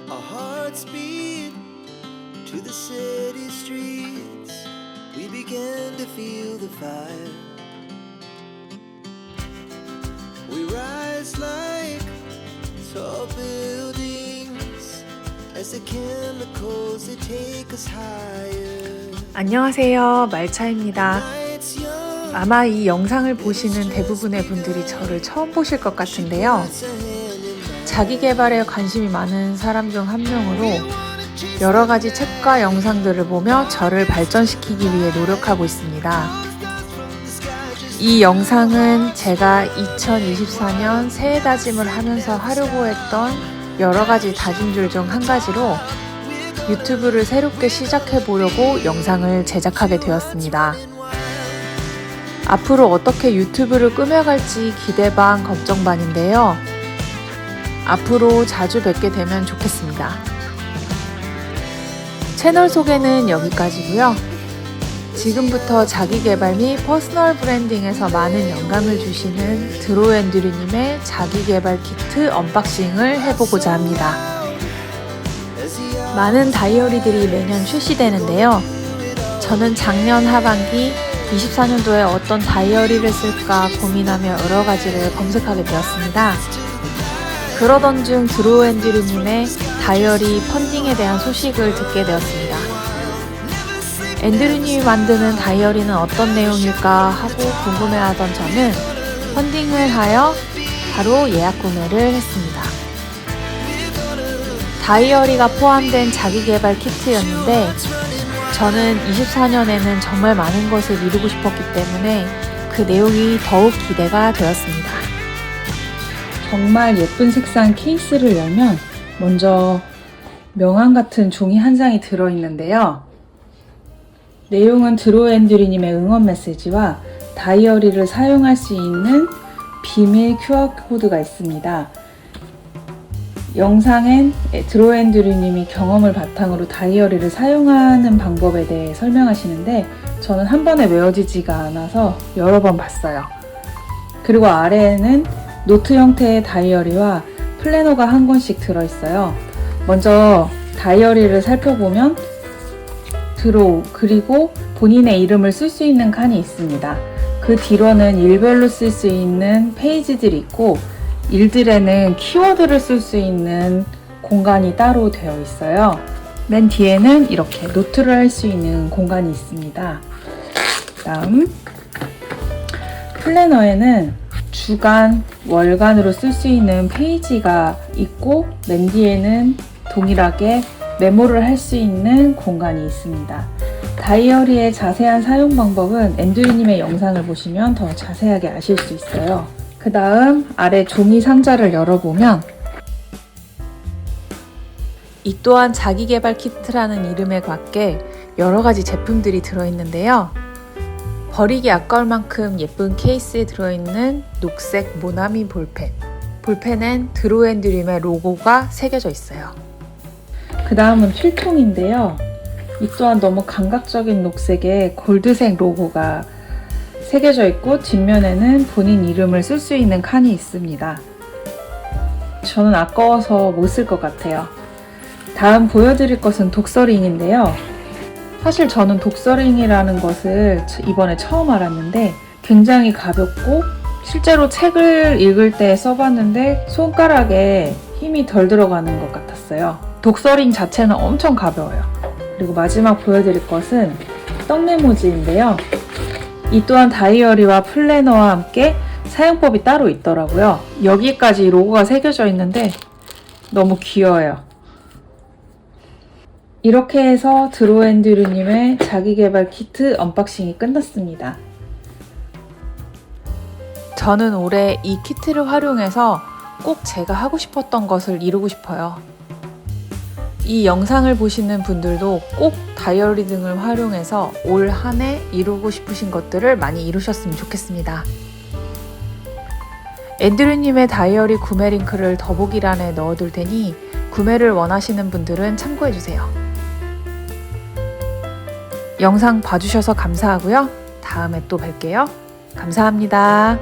Our hearts beat to the city streets. We began to feel the fire. We rise like tall buildings as the chemicals they take us higher. 안녕하세요, 말차입니다. Nights young, 아마 이 영상을 보시는 대부분의 분들이 저를 처음 보실 것 같은데요. 자기 개발에 관심이 많은 사람 중 한 명으로 여러 가지 책과 영상들을 보며 저를 발전시키기 위해 노력하고 있습니다. 이 영상은 제가 2024년 새해 다짐을 하면서 하려고 했던 여러 가지 다짐들 중 한 가지로 유튜브를 새롭게 시작해 보려고 영상을 제작하게 되었습니다. 앞으로 어떻게 유튜브를 꾸며갈지 기대 반 걱정 반인데요. 앞으로 자주 뵙게 되면 좋겠습니다. 채널 소개는 여기까지고요. 지금부터 자기개발 및 퍼스널 브랜딩에서 많은 영감을 주시는 드로앤드류님의 자기개발 키트 언박싱을 해보고자 합니다. 많은 다이어리들이 매년 출시되는데요. 저는 작년 하반기 24년도에 어떤 다이어리를 쓸까 고민하며 여러 가지를 검색하게 되었습니다. 그러던 중 드로앤드류님의 다이어리 펀딩에 대한 소식을 듣게 되었습니다. 앤드류님이 만드는 다이어리는 어떤 내용일까 하고 궁금해하던 저는 펀딩을 하여 바로 예약 구매를 했습니다. 다이어리가 포함된 자기개발 키트였는데 저는 24년에는 정말 많은 것을 이루고 싶었기 때문에 그 내용이 더욱 기대가 되었습니다. 정말 예쁜 색상 케이스를 열면 먼저 명함 같은 종이 한 장이 들어있는데요. 내용은 드로앤드류님의 응원 메시지와 다이어리를 사용할 수 있는 비밀 QR코드가 있습니다. 영상엔 드로앤드류님이 경험을 바탕으로 다이어리를 사용하는 방법에 대해 설명하시는데 저는 한 번에 외워지지가 않아서 여러 번 봤어요. 그리고 아래에는 노트 형태의 다이어리와 플래너가 한 권씩 들어있어요. 먼저 다이어리를 살펴보면 드로우 그리고 본인의 이름을 쓸 수 있는 칸이 있습니다. 그 뒤로는 일별로 쓸 수 있는 페이지들이 있고 일들에는 키워드를 쓸 수 있는 공간이 따로 되어 있어요. 맨 뒤에는 이렇게 노트를 할 수 있는 공간이 있습니다. 다음 플래너에는 주간, 월간으로 쓸 수 있는 페이지가 있고 맨 뒤에는 동일하게 메모를 할 수 있는 공간이 있습니다. 다이어리의 자세한 사용 방법은 앤드류님의 영상을 보시면 더 자세하게 아실 수 있어요. 그 다음 아래 종이 상자를 열어보면 이 또한 자기개발 키트라는 이름에 맞게 여러 가지 제품들이 들어있는데요. 버리기 아까울 만큼 예쁜 케이스에 들어있는 녹색 모나미 볼펜. 볼펜엔 드로앤드류님의 로고가 새겨져 있어요. 그 다음은 필통인데요. 이 또한 너무 감각적인 녹색에 골드색 로고가 새겨져 있고 뒷면에는 본인 이름을 쓸 수 있는 칸이 있습니다. 저는 아까워서 못 쓸 것 같아요. 다음 보여드릴 것은 독서링인데요. 사실 저는 독서링이라는 것을 이번에 처음 알았는데 굉장히 가볍고 실제로 책을 읽을 때 써봤는데 손가락에 힘이 덜 들어가는 것 같았어요. 독서링 자체는 엄청 가벼워요. 그리고 마지막 보여드릴 것은 떡메모지인데요. 이 또한 다이어리와 플래너와 함께 사용법이 따로 있더라고요. 여기까지 로고가 새겨져 있는데 너무 귀여워요. 이렇게 해서 드로앤드류님의 자기개발 키트 언박싱이 끝났습니다. 저는 올해 이 키트를 활용해서 꼭 제가 하고 싶었던 것을 이루고 싶어요. 이 영상을 보시는 분들도 꼭 다이어리 등을 활용해서 올 한 해 이루고 싶으신 것들을 많이 이루셨으면 좋겠습니다. 앤드류님의 다이어리 구매 링크를 더보기란에 넣어둘 테니 구매를 원하시는 분들은 참고해주세요. 영상 봐주셔서 감사하고요. 다음에 또 뵐게요. 감사합니다.